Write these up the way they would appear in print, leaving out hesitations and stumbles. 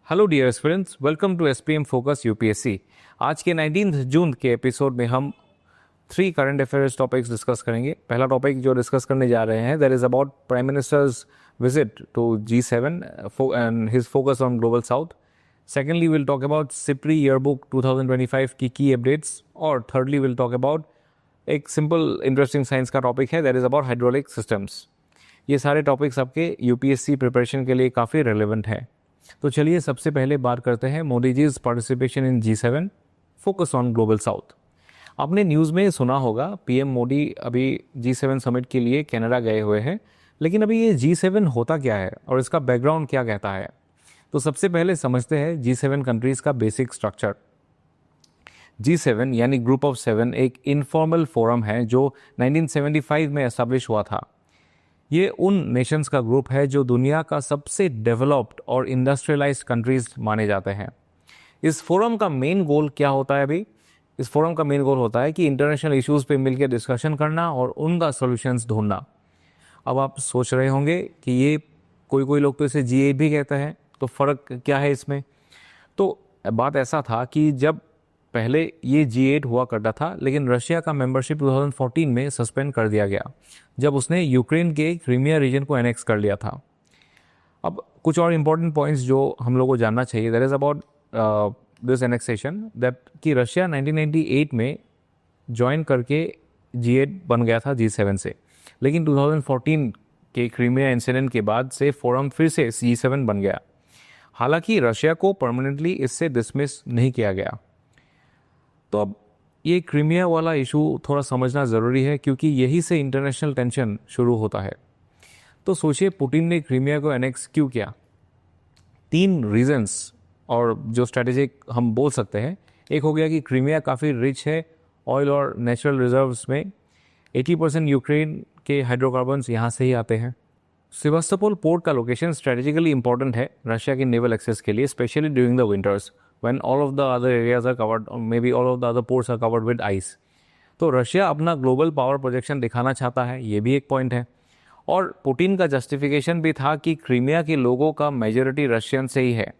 Hello dear students, welcome to SPM focus UPSC. आज के 19 जून के एपिसोड में हम 3 करंट अफेयर्स टॉपिक्स डिस्कस करेंगे। पहला टॉपिक जो डिस्कस करने जा रहे हैं that is about prime minister's visit to G7 and his focus on global South. Secondly will talk about SIPRI yearbook 2025 की अपडेट्स। और थर्डली विल टॉक अबाउट एक सिंपल इंटरेस्टिंग साइंस का टॉपिक है that is about hydraulic systems. ये सारे topics आपके UPSC preparation के लिए काफ़ी रेलिवेंट है। तो चलिए सबसे पहले बात करते हैं Modi ji participation in G7 focus on global south. आपने न्यूज़ में सुना होगा पीएम मोदी अभी G7 समिट के लिए कनाडा गए हुए हैं, लेकिन अभी ये G7 होता क्या है और इसका बैकग्राउंड क्या कहता है। तो सबसे पहले समझते हैं G7 कंट्रीज़ का बेसिक स्ट्रक्चर। G7 यानी ग्रुप ऑफ 7 एक इनफॉर्मल फोरम है जो 1975 में एस्टेब्लिश हुआ था। ये उन नेशंस का ग्रुप है जो दुनिया का सबसे डेवलप्ड और इंडस्ट्रियलाइज्ड कंट्रीज माने जाते हैं। इस फोरम का मेन गोल क्या होता है अभी? इस फोरम का मेन गोल होता है कि इंटरनेशनल इश्यूज पे मिलकर डिस्कशन करना और उनका सॉल्यूशंस ढूंढना। अब आप सोच रहे होंगे कि ये कोई लोग तो इसे G8 भी कहते हैं, तो फ़र्क क्या है इसमें? तो बात ऐसा था कि जब पहले ये G8 हुआ करता था, लेकिन रशिया का मेंबरशिप 2014 में सस्पेंड कर दिया गया जब उसने यूक्रेन के क्रीमिया रीजन को एनेक्स कर लिया था। अब कुछ और इम्पोर्टेंट पॉइंट्स जो हम लोग को जानना चाहिए that is about this annexation that कि रशिया 1998 में ज्वाइन करके G8 बन गया था G7 से, लेकिन 2014 के क्रीमिया इंसिडेंट के बाद से फोरम फिर से G7 बन गया। हालांकि रशिया को परमानेंटली इससे डिसमिस नहीं किया गया। तो अब ये क्रीमिया वाला इशू थोड़ा समझना ज़रूरी है क्योंकि यही से इंटरनेशनल टेंशन शुरू होता है। तो सोचिए पुतिन ने क्रीमिया को एनेक्स क्यों किया? 3 रीजंस और जो स्ट्रेटेजिक हम बोल सकते हैं। एक हो गया कि क्रीमिया काफ़ी रिच है ऑयल और नेचुरल रिजर्व्स में। 80% यूक्रेन के हाइड्रोकार्बन्स यहाँ से ही आते हैं। सेवास्तोपोल पोर्ट का लोकेशन स्ट्रेटेजिकली इंपॉर्टेंट है रशिया की नेवल एक्सेस के लिए, specially during the winters when all of the other areas are covered or maybe all of the other ports are covered with ice। तो Russia अपना global power projection दिखाना चाहता है, ये भी एक पॉइंट है। और पुतिन का जस्टिफिकेशन भी था कि क्रीमिया के लोगों का मेजॉरिटी रशियन से ही है।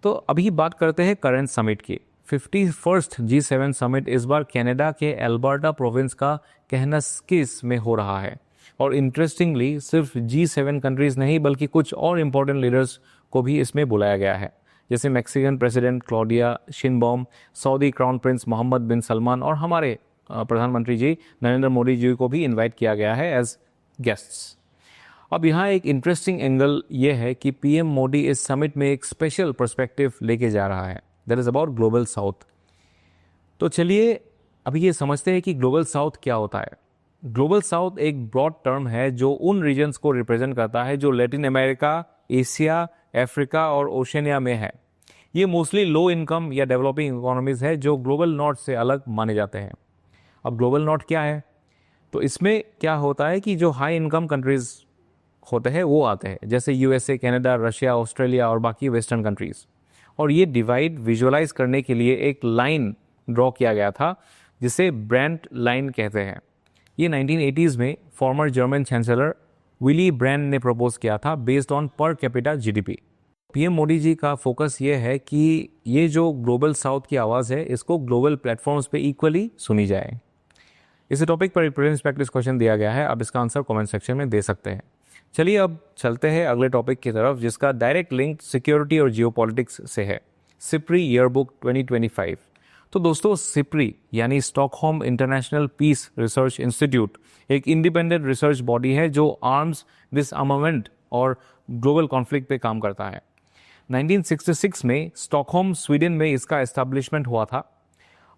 तो अभी बात करते हैं करंट समिट की। 51st G7 समिट इस बार कनाडा के एल्बर्टा प्रोविंस का कैनास्किस में हो रहा है। और इंटरेस्टिंगली सिर्फ G7 कंट्रीज नहीं बल्कि कुछ और इम्पोर्टेंट लीडर्स को भी इसमें बुलाया गया है, जैसे Mexican president Claudia Sheinbaum, Saudi crown prince Mohammed bin Salman और हमारे प्रधानमंत्री जी नरेंद्र मोदी जी को भी इनवाइट किया गया है एज गेस्ट्स। अब यहाँ एक इंटरेस्टिंग एंगल ये है कि पीएम मोदी इस समिट में एक स्पेशल पर्सपेक्टिव लेके जा रहा है that is about global south. तो चलिए अभी ये समझते हैं कि ग्लोबल साउथ क्या होता है। ग्लोबल साउथ एक ब्रॉड टर्म है जो उन रीजन्स को रिप्रेजेंट करता है जो लैटिन अमेरिका, एशिया, अफ्रीका और ओशिनिया में है। ये मोस्टली लो इनकम या डेवलपिंग इकोनॉमीज है जो ग्लोबल नॉर्थ से अलग माने जाते हैं। अब ग्लोबल नॉर्थ क्या है? तो इसमें क्या होता है कि जो हाई इनकम कंट्रीज होते हैं वो आते हैं, जैसे यूएसए, कनाडा, रशिया, ऑस्ट्रेलिया और बाकी वेस्टर्न कंट्रीज। और ये डिवाइड विजुअलाइज करने के लिए एक लाइन ड्रॉ किया गया था जिसे ब्रांड लाइन कहते हैं। ये 1980s में former German chancellor Willy Brandt ने प्रपोज किया था based on per capita GDP. PM Modi ji का फोकस ये है कि ये जो ग्लोबल साउथ की आवाज़ है इसको ग्लोबल प्लेटफॉर्म्स पे इक्वली सुनी जाए। इस टॉपिक पर प्रीवियस प्रैक्टिस क्वेश्चन दिया गया है, अब इसका आंसर कमेंट सेक्शन में दे सकते हैं। चलिए अब चलते हैं अगले टॉपिक की तरफ जिसका डायरेक्ट लिंक सिक्योरिटी और जियोपॉलिटिक्स से है, सिप्री ईयरबुक 2025। तो दोस्तों सिप्री यानी Stockholm International Peace Research Institute एक इंडिपेंडेंट रिसर्च बॉडी है जो आर्म्स डिसआर्मामेंट और ग्लोबल कॉन्फ्लिक्ट पे काम करता है। 1966 में स्टॉकहोम स्वीडन में इसका एस्टैब्लिशमेंट हुआ था।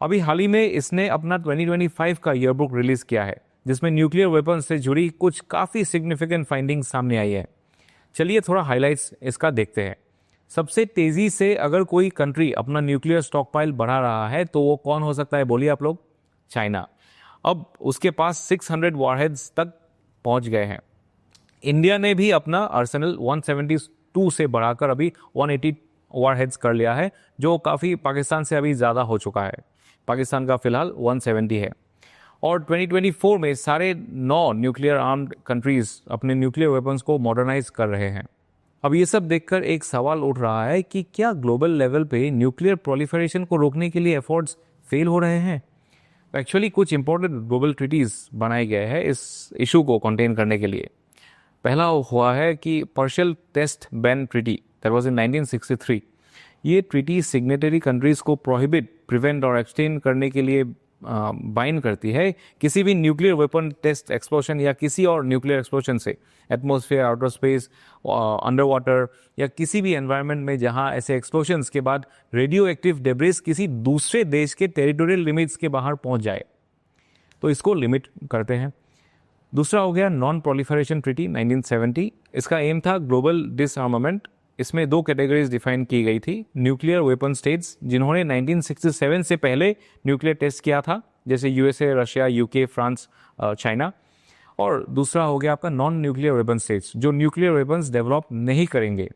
अभी हाल ही में इसने अपना 2025 का ईयरबुक रिलीज किया है जिसमें न्यूक्लियर वेपन से जुड़ी कुछ काफ़ी सिग्निफिकेंट फाइंडिंग्स सामने आई है। चलिए थोड़ा हाइलाइट्स इसका देखते हैं। सबसे तेज़ी से अगर कोई कंट्री अपना न्यूक्लियर स्टॉकपाइल बढ़ा रहा है तो वो कौन हो सकता है? बोलिए आप लोग। चाइना। अब उसके पास 600 वॉरहेड्स तक पहुंच गए हैं। इंडिया ने भी अपना आर्सेनल 172 से बढ़ाकर अभी 180 वॉरहेड्स कर लिया है, जो काफ़ी पाकिस्तान से अभी ज़्यादा हो चुका है। पाकिस्तान का फिलहाल 170 है। और 2024 में सारे 9 न्यूक्लियर आर्म्ड कंट्रीज अपने न्यूक्लियर वेपन्स को मॉडर्नाइज कर रहे हैं। अब ये सब देखकर एक सवाल उठ रहा है कि क्या ग्लोबल लेवल पे न्यूक्लियर प्रोलिफरेशन को रोकने के लिए एफर्ट्स फेल हो रहे हैं। एक्चुअली कुछ इंपॉर्टेंट ग्लोबल ट्रीटीज बनाए गए हैं इस इशू को कंटेन करने के लिए। पहला हुआ है कि partial test ban treaty, that was in 1963। ये ट्रीटी सिग्नेटरी कंट्रीज को प्रोहिबिट, प्रिवेंट और एक्सटेंड करने के लिए बाइंड करती है किसी भी न्यूक्लियर वेपन टेस्ट एक्सप्लोजन या किसी और न्यूक्लियर एक्सप्लोजन से atmosphere, outer space, under water या किसी भी एनवायरनमेंट में जहां ऐसे एक्सप्लोजन्स के बाद रेडियो एक्टिव डेब्रिस किसी दूसरे देश के टेरिटोरियल लिमिट्स के बाहर पहुंच जाए, तो इसको लिमिट करते हैं। दूसरा हो गया नॉन प्रोलिफरेशन ट्रीटी 1970। इसका एम था ग्लोबल डिसआर्मामेंट। इसमें दो कैटेगरीज डिफाइन की गई थी, न्यूक्लियर वेपन स्टेट्स जिन्होंने 1967 से पहले न्यूक्लियर टेस्ट किया था, जैसे USA, Russia, UK, France, China. और दूसरा हो गया आपका नॉन न्यूक्लियर वेपन स्टेट्स जो न्यूक्लियर वेपन्स डेवलप नहीं करेंगे।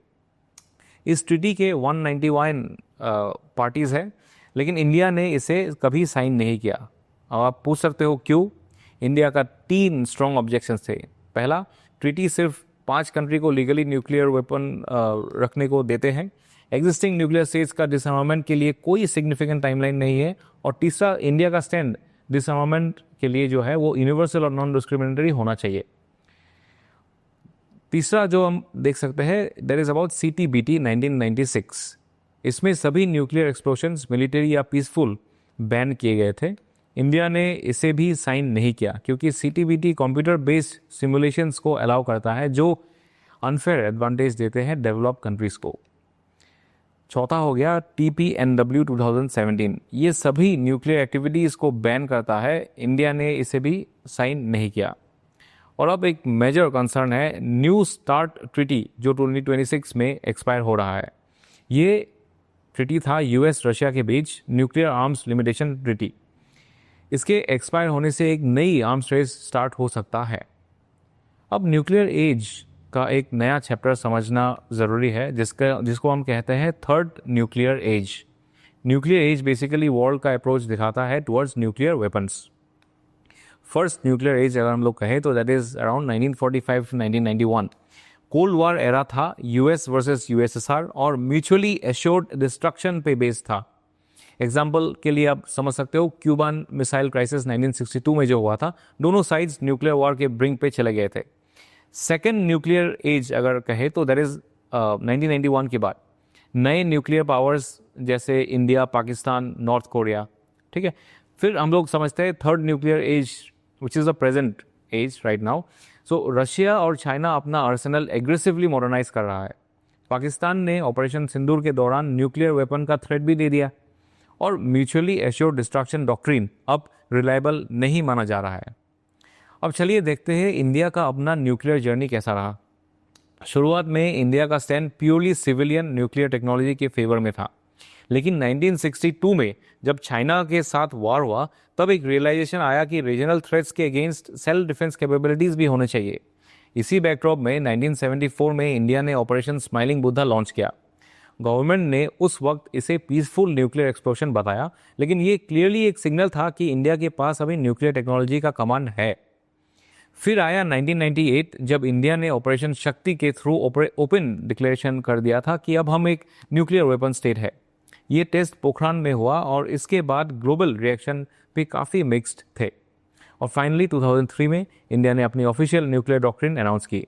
इस ट्रीटी के 191 पार्टीज है, लेकिन इंडिया ने इसे कभी साइन नहीं किया। अब आप पूछ सकते हो क्यों। इंडिया का 3 स्ट्रॉन्ग ऑब्जेक्शंस थे। पहला, ट्रीटी सिर्फ 5 कंट्री को लीगली न्यूक्लियर वेपन रखने को देते हैं। एग्जिस्टिंग न्यूक्लियर स्टेट्स का डिसआर्मामेंट के लिए कोई सिग्निफिकेंट टाइमलाइन नहीं है। और तीसरा, इंडिया का स्टैंड डिसआर्मामेंट के लिए जो है वो यूनिवर्सल और नॉन डिस्क्रिमिनेटरी होना चाहिए। तीसरा जो हम देख सकते हैं, देयर इज अबाउट CTBT 1996। इसमें सभी न्यूक्लियर एक्सप्लोजन्स, मिलिट्री या पीसफुल, बैन किए गए थे। इंडिया ने इसे भी साइन नहीं किया क्योंकि CTBT कंप्यूटर बेस्ड सिमुलेशंस को अलाउ करता है जो अनफेयर एडवांटेज देते हैं डेवलप कंट्रीज को। चौथा हो गया TPNW 2017। ये सभी न्यूक्लियर एक्टिविटीज़ को बैन करता है। इंडिया ने इसे भी साइन नहीं किया। और अब एक मेजर कंसर्न है न्यू स्टार्ट ट्रीटी जो 2026 में एक्सपायर हो रहा है। ये ट्रीटी था US रशिया के बीच, न्यूक्लियर आर्म्स लिमिटेशन ट्रीटी। इसके एक्सपायर होने से एक नई आर्म्स रेस स्टार्ट हो सकता है। अब न्यूक्लियर एज का एक नया चैप्टर समझना ज़रूरी है जिसको हम कहते हैं third nuclear age. Nuclear age basically world का अप्रोच दिखाता है towards nuclear weapons. First nuclear age अगर हम लोग कहें तो that is around 1945 to 1991। Cold war era था, US वर्सेस USSR और म्यूचुअली एश्योर्ड डिस्ट्रक्शन पे बेस्ड था। एग्जाम्पल के लिए आप समझ सकते हो क्यूबान मिसाइल क्राइसिस 1962 में जो हुआ था, दोनों साइड्स न्यूक्लियर वॉर के ब्रिंक पे चले गए थे। सेकेंड न्यूक्लियर एज अगर कहे तो दैट इज 1991 के बाद नए न्यूक्लियर पावर्स जैसे इंडिया, पाकिस्तान, नॉर्थ कोरिया, ठीक है। फिर हम लोग समझते हैं third nuclear age which is the present age right now. So Russia और चाइना अपना आर्सेनल एग्रेसिवली मॉडर्नाइज कर रहा है। पाकिस्तान ने ऑपरेशन सिंदूर के दौरान न्यूक्लियर वेपन का थ्रेट भी दे दिया और म्यूचुअली एश्योर्ड डिस्ट्रक्शन डॉक्ट्रिन अब रिलायबल नहीं माना जा रहा है। अब चलिए देखते हैं इंडिया का अपना न्यूक्लियर जर्नी कैसा रहा। शुरुआत में इंडिया का stand purely civilian nuclear technology के फेवर में था, लेकिन 1962 में जब चाइना के साथ वॉर हुआ तब एक रियलाइजेशन आया कि रीजनल थ्रेट्स के अगेंस्ट सेल्फ डिफेंस कैपेबिलिटीज भी होने चाहिए। इसी बैकड्रॉप में 1974 में इंडिया ने ऑपरेशन स्माइलिंग बुद्धा लॉन्च किया। गवर्नमेंट ने उस वक्त इसे पीसफुल न्यूक्लियर एक्सप्लोजन बताया, लेकिन ये क्लियरली एक सिग्नल था कि इंडिया के पास अभी न्यूक्लियर टेक्नोलॉजी का कमांड है। फिर आया 1998 जब इंडिया ने ऑपरेशन शक्ति के थ्रू ओपन डिक्लेरेशन कर दिया था कि अब हम एक न्यूक्लियर वेपन स्टेट है। ये टेस्ट पोखरान में हुआ और इसके बाद ग्लोबल रिएक्शन भी काफ़ी मिक्स्ड थे। और फाइनली 2003 में इंडिया ने अपनी ऑफिशियल न्यूक्लियर डॉक्ट्रिन अनाउंस की।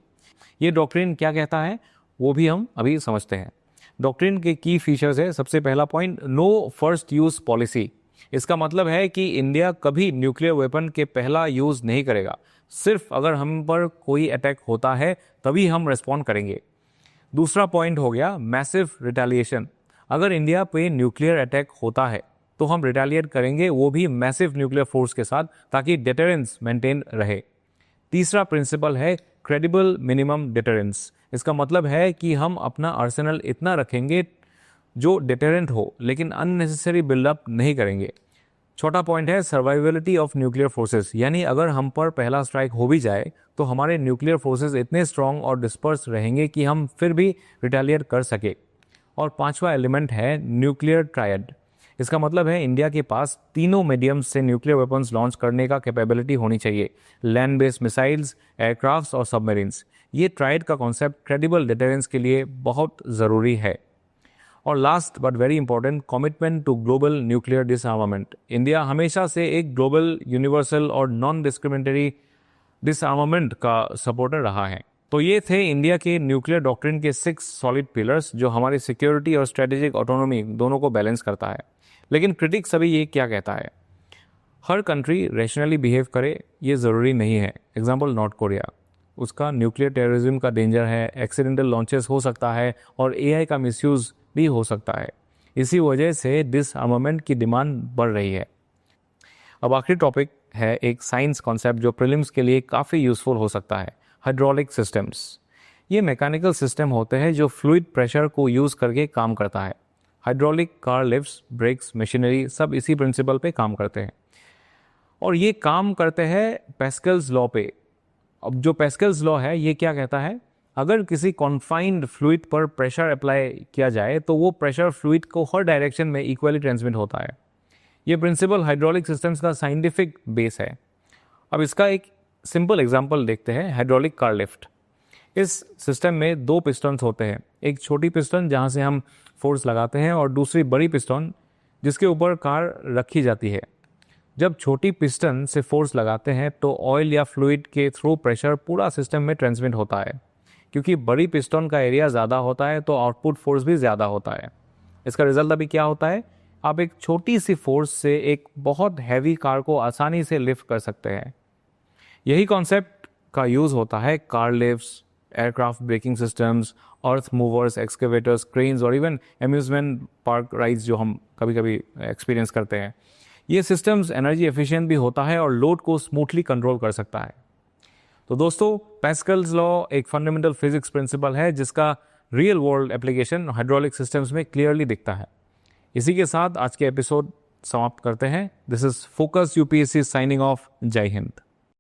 ये डॉक्ट्रिन क्या कहता है वो भी हम अभी समझते हैं। डॉक्ट्रिन के की फीचर्स है, सबसे पहला point, no first use policy. इसका मतलब है कि इंडिया कभी न्यूक्लियर वेपन के पहला यूज नहीं करेगा, सिर्फ अगर हम पर कोई अटैक होता है तभी हम रिस्पॉन्ड करेंगे। दूसरा पॉइंट हो गया मैसिव रिटेलिएशन। अगर इंडिया पे न्यूक्लियर अटैक होता है तो हम रिटेलिएट करेंगे, वो भी मैसिव न्यूक्लियर फोर्स के साथ, ताकि डिटरेंस मेंटेन रहे। तीसरा प्रिंसिपल है क्रेडिबल मिनिमम डिटरेंस। इसका मतलब है कि हम अपना आर्सेनल इतना रखेंगे जो डिटरेंट हो, लेकिन अननेसेसरी बिल्डअप नहीं करेंगे। चौथा पॉइंट है सर्वाइवेबिलिटी ऑफ न्यूक्लियर फोर्सेस, यानी अगर हम पर पहला स्ट्राइक हो भी जाए तो हमारे न्यूक्लियर फोर्सेस इतने स्ट्रांग और डिस्पर्स रहेंगे कि हम फिर भी रिटेलिएट कर सके। और पांचवा एलिमेंट है न्यूक्लियर ट्रायड। इसका मतलब है इंडिया के पास तीनों मीडियम्स से न्यूक्लियर वेपन्स लॉन्च करने का कैपेबिलिटी होनी चाहिए, लैंड बेस्ड मिसाइल्स, एयरक्राफ्ट्स और सबमरीन्स। ये ट्राइड का कॉन्सेप्ट क्रेडिबल डिटरेंस के लिए बहुत ज़रूरी है। और last but very important, commitment to global nuclear disarmament. India हमेशा से एक ग्लोबल, यूनिवर्सल और नॉन डिस्क्रिमिनेटरी डिसआर्मामेंट का सपोर्टर रहा है। तो ये थे इंडिया के न्यूक्लियर डॉक्ट्रिन के 6 सॉलिड पिलर्स जो हमारी सिक्योरिटी और स्ट्रेटेजिक ऑटोनॉमी दोनों को बैलेंस करता है। लेकिन क्रिटिक्स अभी ये क्या कहता है, हर कंट्री रैशनली बिहेव करे ये ज़रूरी नहीं है। एग्जाम्पल नॉर्थ कोरिया, उसका न्यूक्लियर टेररिज्म का डेंजर है, एक्सीडेंटल लॉन्चेस हो सकता है और एआई का मिसयूज़ भी हो सकता है। इसी वजह से डिसआर्मामेंट की डिमांड बढ़ रही है। अब आखिरी टॉपिक है एक साइंस कॉन्सेप्ट जो प्रीलिम्स के लिए काफ़ी यूज़फुल हो सकता है, हाइड्रोलिक सिस्टम्स। ये मैकेनिकल सिस्टम होते हैं जो फ्लूइड प्रेशर को यूज़ करके काम करता है। Hydraulic car lifts, brakes, machinery सब इसी प्रिंसिपल पे काम करते हैं और ये काम करते हैं पैस्कल्स लॉ पे। अब जो पैस्कल्स लॉ है ये क्या कहता है, अगर किसी कॉन्फाइंड फ्लूइड पर प्रेशर अप्लाई किया जाए तो वो प्रेशर फ्लूइड को हर डायरेक्शन में इक्वली ट्रांसमिट होता है। ये प्रिंसिपल हाइड्रोलिक सिस्टम्स का साइंटिफिक बेस है। अब इसका एक सिंपल एग्जांपल देखते हैं, हाइड्रोलिक कार लिफ्ट। इस सिस्टम में 2 पिस्टन्स होते हैं, एक छोटी पिस्टन जहां से हम फोर्स लगाते हैं और दूसरी बड़ी पिस्टन जिसके ऊपर कार रखी जाती है। जब छोटी पिस्टन से फोर्स लगाते हैं तो ऑयल या फ्लूइड के थ्रू प्रेशर पूरा सिस्टम में ट्रांसमिट होता है। क्योंकि बड़ी पिस्टन का एरिया ज़्यादा होता है तो आउटपुट फोर्स भी ज़्यादा होता है। इसका रिजल्ट अभी क्या होता है, आप एक छोटी सी फोर्स से एक बहुत हैवी कार को आसानी से लिफ्ट कर सकते हैं। यही कॉन्सेप्ट का यूज़ होता है car lifts, aircraft braking systems, earth movers, excavators, cranes और इवन अम्यूजमेंट पार्क राइड्स जो हम कभी कभी एक्सपीरियंस करते हैं। ये सिस्टम्स एनर्जी एफिशिएंट भी होता है और लोड को स्मूथली कंट्रोल कर सकता है। तो दोस्तों, पैस्कल्स लॉ एक फंडामेंटल फिजिक्स प्रिंसिपल है जिसका real world application hydraulic systems में क्लियरली दिखता है। इसी के साथ आज के एपिसोड समाप्त करते हैं। This is focus UPSC signing off. जय हिंद।